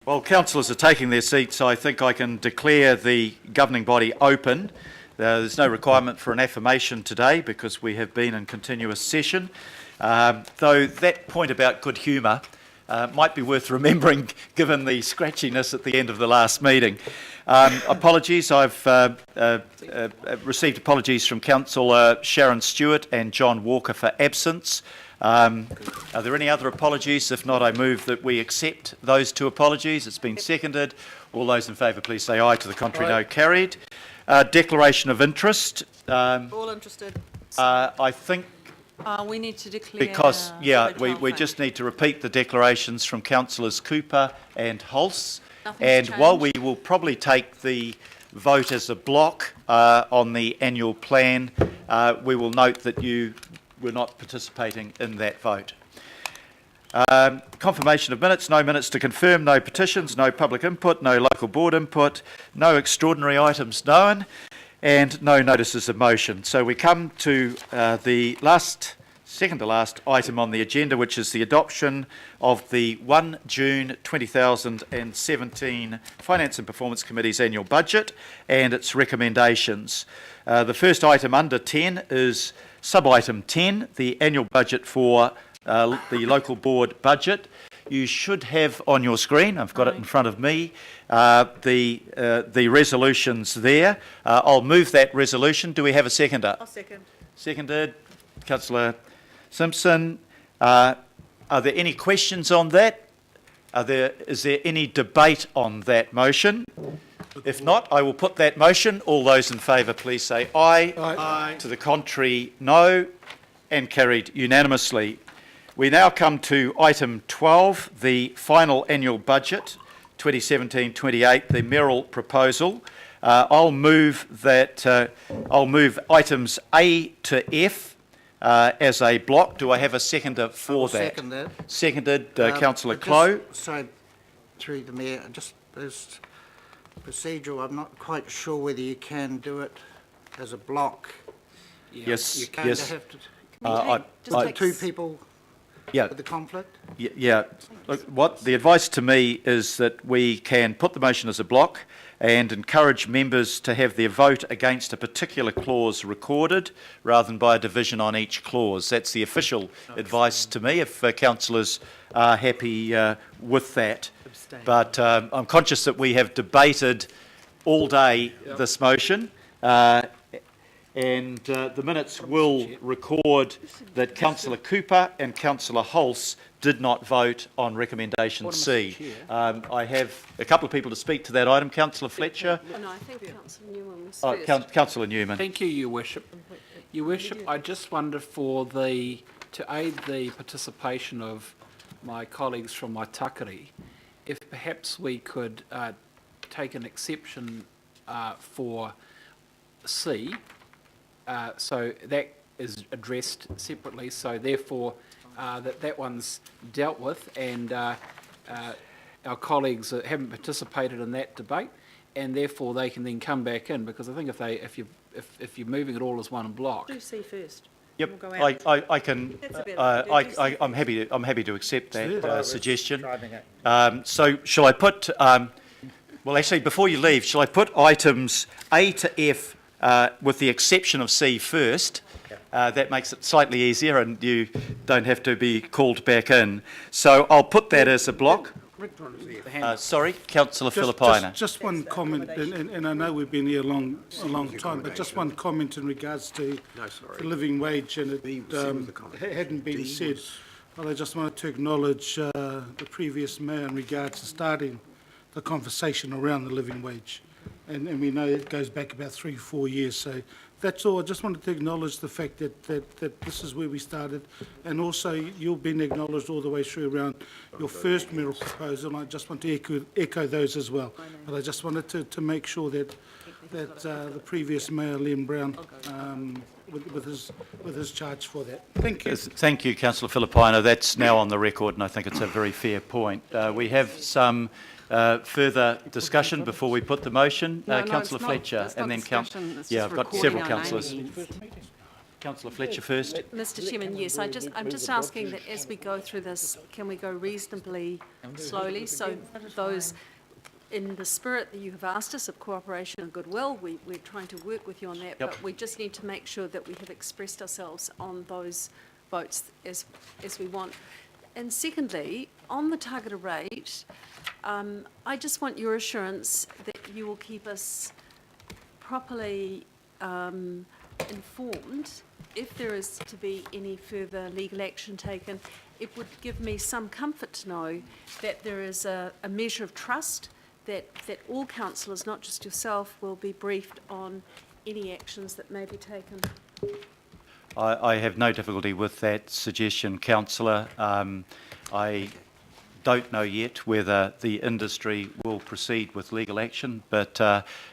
While councillors are taking their seats, I think I can declare the governing body open. There's no requirement for an affirmation today because we have been in continuous session. Though that point about good humour might be worth remembering given the scratchiness at the end of the last meeting. Apologies, I've received apologies from Councillor Sharon Stewart and John Walker for absence. Are there any other apologies? If not, I move that we accept those two apologies. It's been seconded. All those in favour, please say aye. To the contrary, no. Carried. Declaration of interest. All interested. I think we need to declare... because, we just need to repeat the declarations from Councillors Cooper and Hulse. And while we will probably take the vote as a block on the annual plan, we will note that you were not participating in that vote. Confirmation of minutes, no minutes to confirm, no petitions, no public input, no local board input, no extraordinary items known, and no notices of motion. So we come to the second to last item on the agenda, which is the adoption of the 1 June 2017 Finance and Performance Committee's annual budget and its recommendations. The first item under 10 is sub-item 10, the annual budget for the local board budget. You should have on your screen, I've got it in front of me, the resolutions there. I'll move that resolution. Do we have a seconder? I'll second. Seconded. Councillor Simpson. Are there any questions on that? Is there any debate on that motion? If not, I will put that motion. All those in favour, please say aye. Aye. Aye. To the contrary, no. And carried unanimously. We now come to item 12, the final annual budget, 2017-28, the Merrill proposal. I'll move items A to F as a block. Do I have a seconder for that? Second that. Seconded, Councillor Clow. Sorry, through the Mayor, just as procedural, I'm not quite sure whether you can do it as a block. Yes, You kind yes. of have to Just two people Yeah. with the conflict. Yeah. Look, what the advice to me is that we can put the motion as a block and encourage members to have their vote against a particular clause recorded rather than by a division on each clause. That's the official advice to me, if councillors are happy with that. But I'm conscious that we have debated all day this motion. And the minutes will record that Councillor Cooper and Councillor Hulse did not vote on recommendation C. I have a couple of people to speak to that item. Councillor Fletcher. No, I think Councillor Newman was first. Councillor Newman. Thank you, Your Worship. Your Worship, I just wonder to aid the participation of my colleagues from my takari, if perhaps we could take an exception for C. So that is addressed separately, so therefore that one's dealt with, and our colleagues haven't participated in that debate, and therefore they can then come back in, because I think if you're moving it all as one block. Do C first. Yep, We'll go out. I can. I'm happy to accept that suggestion. So shall I put? Well, actually, before you leave, shall I put items A to F with the exception of C first? That makes it slightly easier, and you don't have to be called back in. So I'll put that as a block. Sorry, Councillor Filipaina. Just one comment, and I know we've been here a long time, but just one comment in regards to the living wage, and it hadn't been said. But I just wanted to acknowledge the previous mayor in regards to starting the conversation around the living wage. And we know it goes back about 3-4 years. So that's all. I just wanted to acknowledge the fact that this is where we started. And also, you've been acknowledged all the way through around your first Merrill proposal. And I just want to echo those as well. But I just wanted to make sure that the previous Mayor, Liam Brown, with his charge for that. Thank you. Thank you, Councillor Filipaina. That's now on the record, and I think it's a very fair point. We have some further discussion before we put the motion. Councillor Fletcher, and then I've got several councillors. Councillor Fletcher first. Mr Chairman, yes, I'm just asking that as we go through this, can we go reasonably slowly? So those, in the spirit that you have asked us of cooperation and goodwill, we're trying to work with you on that, but we just need to make sure that we have expressed ourselves on those votes as we want. And secondly, on the targeted rate, I just want your assurance that you will keep us properly informed if there is to be any further legal action taken. It would give me some comfort to know that there is a measure of trust that all councillors, not just yourself, will be briefed on any actions that may be taken. I have no difficulty with that suggestion, Councillor. I don't know yet whether the industry will proceed with legal action, but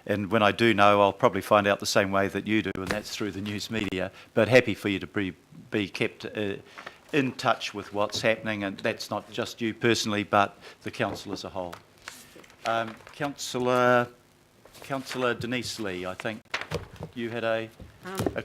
and when I do know, I'll probably find out the same way that you do, and that's through the news media. But happy for you to be kept in touch with what's happening, and that's not just you personally, but the council as a whole. Councillor Denise Lee, I think you had a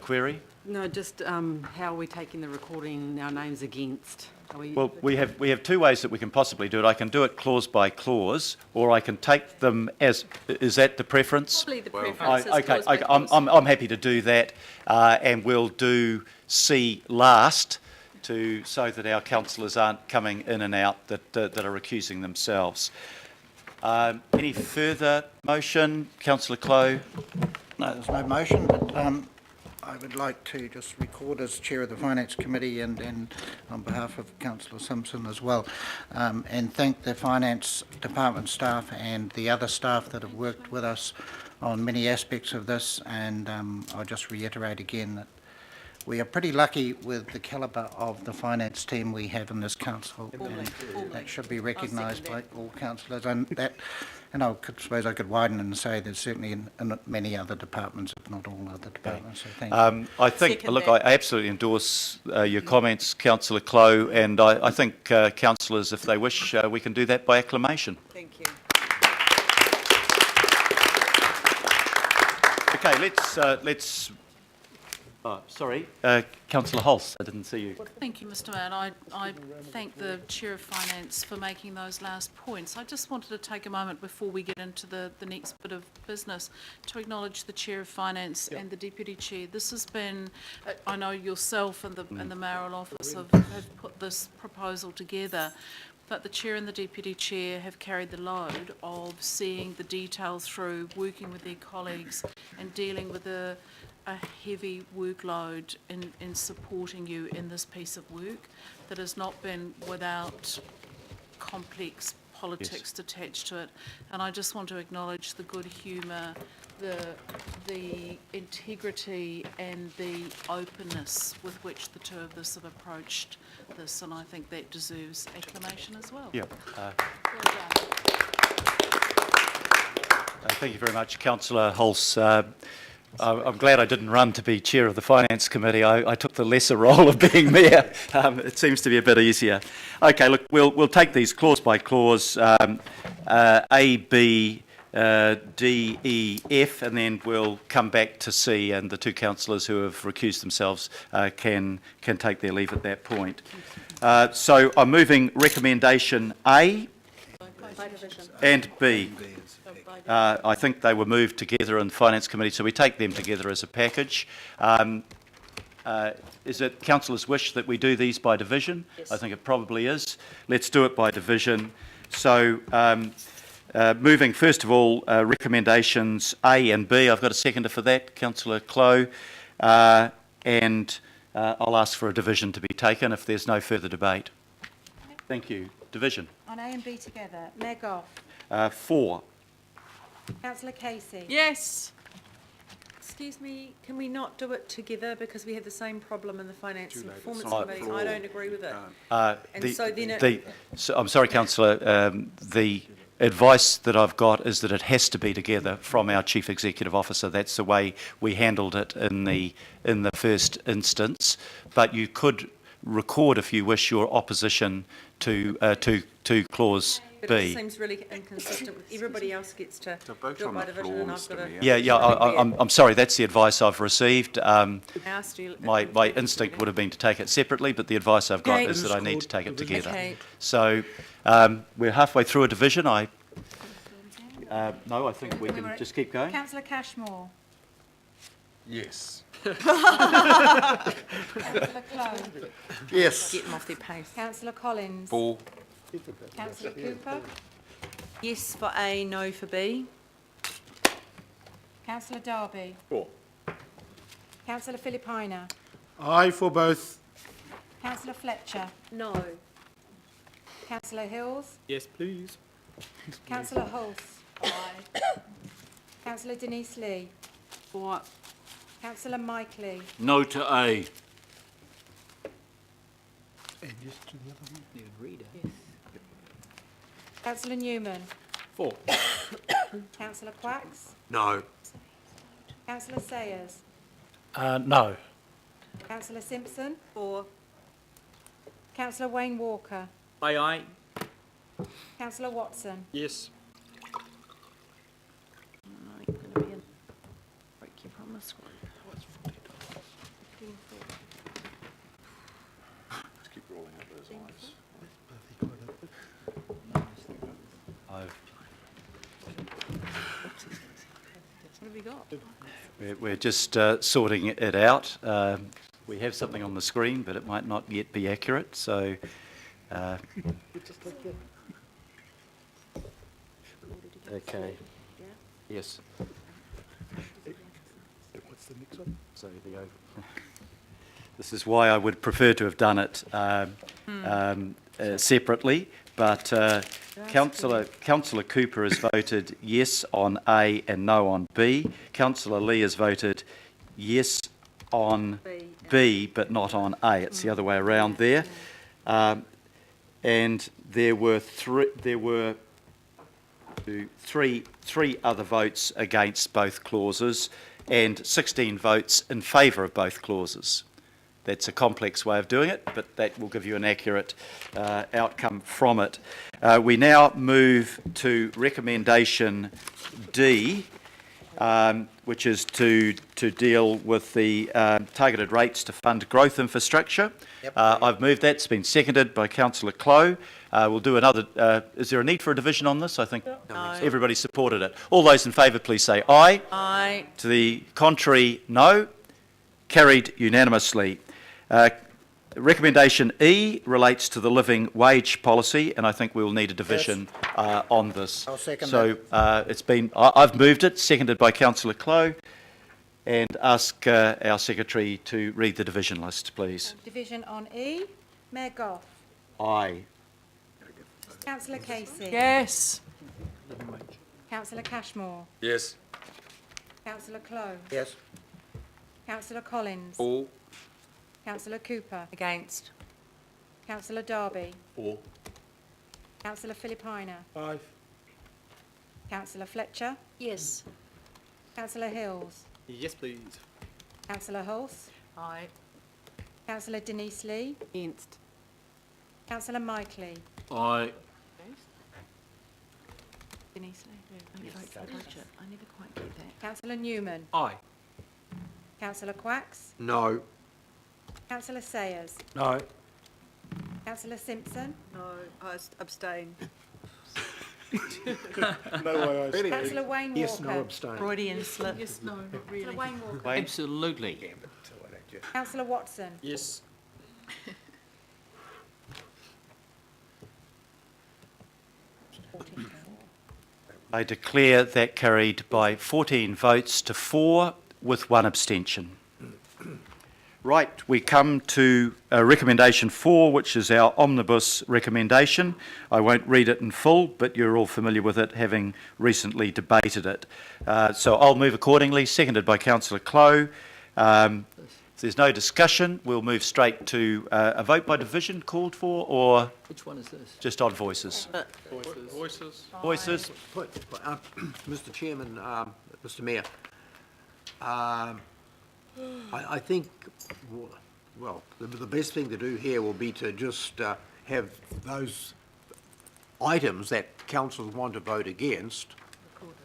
query. No, just how are we taking the recording our names against? Well, we have two ways that we can possibly do it. I can do it clause by clause, or I can take them as. Is that the preference? Probably the preference is Okay, clause by clause. I'm happy to do that, and we'll do C last, so that our councillors aren't coming in and out that are recusing themselves. Any further motion, Councillor Clow? No, there's no motion, but I would like to just record as Chair of the Finance Committee and on behalf of Councillor Simpson as well, and thank the Finance Department staff and the other staff that have worked with us on many aspects of this, and I'll just reiterate again that we are pretty lucky with the calibre of the finance team we have in this council, and that should be recognised by all councillors, and I suppose I could widen and say there's certainly in many other departments, if not all other departments. So thank you. I think, look, I absolutely endorse your comments, Councillor Clow, and I think councillors, if they wish, we can do that by acclamation. Thank you. Okay, let's. Oh, sorry, Councillor Hulse, I didn't see you. Thank you, Mr Mayor. I thank the Chair of Finance for making those last points. I just wanted to take a moment before we get into the next bit of business to acknowledge the Chair of Finance and the Deputy Chair. This has been, I know yourself and the Mayoral Office have put this proposal together, but the Chair and the Deputy Chair have carried the load of seeing the detail through, working with their colleagues and dealing with a heavy workload in supporting you in this piece of work that has not been without complex politics attached to it. And I just want to acknowledge the good humour, the integrity and the openness with which the two of us have approached this, and I think that deserves acclamation as well. Yeah. Well done. Thank you very much, Councillor Hulse. I'm glad I didn't run to be Chair of the Finance Committee. I took the lesser role of being Mayor. It seems to be a bit easier. Okay, look, we'll take these clause by clause, A, B, D, E, F, and then we'll come back to C, and the two councillors who have recused themselves can take their leave at that point. So I'm moving recommendation A and B. I think they were moved together in the Finance Committee, so we take them together as a package. Is it councillors' wish that we do these by division? Yes. I think it probably is. Let's do it by division. So moving first of all, recommendations A and B. I've got a seconder for that, Councillor Clow, and I'll ask for a division to be taken if there's no further debate. Thank you. Division. On A and B together. Mayor Goff. 4. Councillor Casey. Yes. Excuse me, can we not do it together because we have the same problem in the Finance and Performance Committee? I don't agree with it. I'm sorry, Councillor. The advice that I've got is that it has to be together from our Chief Executive Officer. That's the way we handled it in the first instance. But you could record, if you wish, your opposition to clause It B. seems really inconsistent. Everybody else gets to do vote it on by the division and I've floors got to to... me, Yeah, I'm sorry, that's the advice I've received. I asked you... My instinct would have been to take it separately, but the advice I've got Okay. is that I need to take it together. Okay. So we're halfway through a division. No, I think we can just keep going. Councillor Cashmore. Yes. Councillor Clow. Yes. Get them off their pace. Councillor Collins. Ball. Councillor Cooper. Yes for A, no for B. Councillor Darby. For. Councillor Philippina. Aye for both. Councillor Fletcher. No. Councillor Hills. Yes, please. Councillor Hulse. Councillor Denise Lee. For. Councillor Mike Lee. No to A. Councillor Newman. For. Councillor Quacks. No. Councillor Sayers. No. Councillor Simpson. For. Councillor Wayne Walker. Aye, aye. Councillor Watson. Yes. Break your promise. Let's keep rolling up those eyes. What have we got? We're just sorting it out. We have something on the screen, but it might not yet be accurate. So okay. Yes. What's the next one? So this is why I would prefer to have done it separately, but Councillor Cooper has voted yes on A and no on B. Councillor Lee has voted yes on B, but not on A. It's the other way around there. And there were three other votes against both clauses and 16 votes in favour of both clauses. That's a complex way of doing it, but that will give you an accurate outcome from it. We now move to recommendation D, which is to deal with the targeted rates to fund growth infrastructure. Yep. I've moved that. It's been seconded by Councillor Clow. We'll do another. Is there a need for a division on this? I think everybody supported it. All those in favour, please say aye. Aye. To the contrary, no. Carried unanimously. Recommendation E relates to the living wage policy, and I think we will need a division on this. I'll second it's been. I've moved it, seconded by Councillor Clow, and ask our secretary to read the division list, please. Division on E. Mayor Goff. Aye. Councillor Casey. Yes. Councillor Cashmore. Yes. Councillor Clow. Yes. Councillor Collins. Ball. Councillor Cooper. Against. Councillor Darby. For. Councillor Philippina. Aye. Councillor Fletcher. Yes. Councillor Hills. Yes, please. Councillor Hulse. Aye. Councillor Denise Lee. Against. Councillor Mike Lee. Aye. Denise Lee. Only vote for the budget. I never quite get that. Councillor Newman. Aye. Councillor Quacks. No. Councillor Sayers. No. Councillor Simpson. No. I abstain. No way I Councillor Wayne Walker. Yes, no, abstain. Freudian slip. Yes, no, not Councillor really. Wayne Walker. Absolutely. Councillor Watson. Yes. I declare that carried by 14 votes to 4 with 1 abstention. Right, we come to recommendation 4, which is our omnibus recommendation. I won't read it in full, but you're all familiar with it, having recently debated it. So I'll move accordingly, seconded by Councillor Clow. If there's no discussion, we'll move straight to a vote by division called for, or Which one is this? just odd voices? Voices. Voices? Mr. Chairman, Mr. Mayor, I think, well, the best thing to do here will be to just have those items that councillors want to vote against,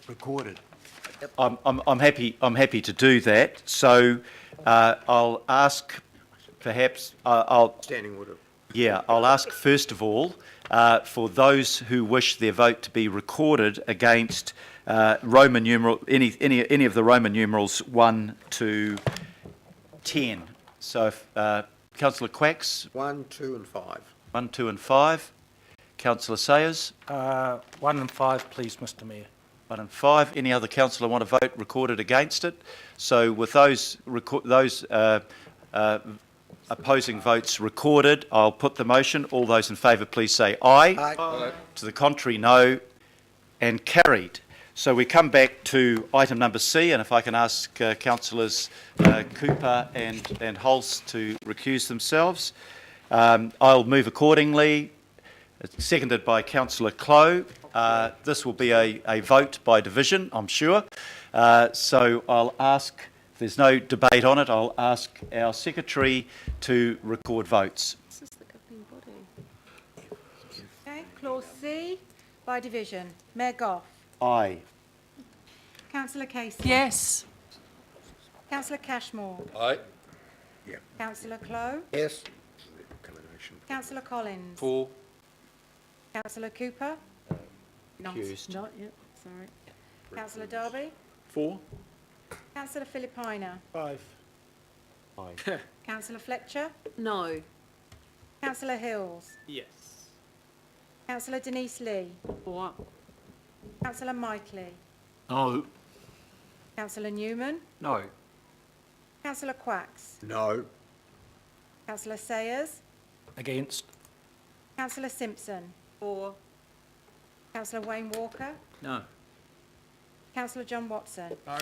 recorded. I'm happy to do that. So I'll ask, perhaps, Standing order. I'll ask first of all for those who wish their vote to be recorded against Roman numeral, any of the Roman numerals 1 to 10. So if, Councillor Quacks, 1, 2 and 5. 1, 2 and 5. Councillor Sayers, 1 and 5, please, Mr Mayor. 1 and 5. Any other councillor want to vote recorded against it? So with those opposing votes recorded, I'll put the motion. All those in favour, please say aye. Aye. To the contrary, no. And carried. So we come back to item number C, and if I can ask councillors Cooper and Holst to recuse themselves. I'll move accordingly. Seconded by Councillor Clow. This will be a vote by division, I'm sure. So I'll ask, if there's no debate on it, I'll ask our secretary to record votes. This is the governing body. Okay, clause C, by division. Mayor Goff. Aye. Councillor Casey. Yes. Councillor Cashmore. Aye. Councillor Clow. Yes. Councillor Collins. 4. Councillor Cooper. Accused. Not yet, sorry. Councillor Derby. 4. Councillor Filipaina. 5. Councillor Fletcher. No. Councillor Hills. Yes. Councillor Denise Lee. 4. Councillor Mitely. No. Councillor Newman. No. Councillor Quacks. No. Councillor Sayers. Against? Councillor Simpson. 4. Councillor Wayne Walker. No. Councillor John Watson. No.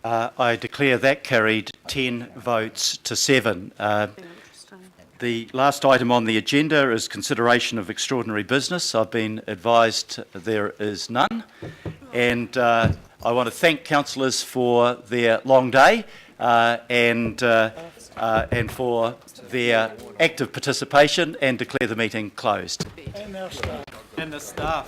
I declare that carried 10 votes to 7. Interesting. The last item on the agenda is consideration of extraordinary business. I've been advised there is none. And I want to thank councillors for their long day and for their active participation, and declare the meeting closed. And our staff. And the staff.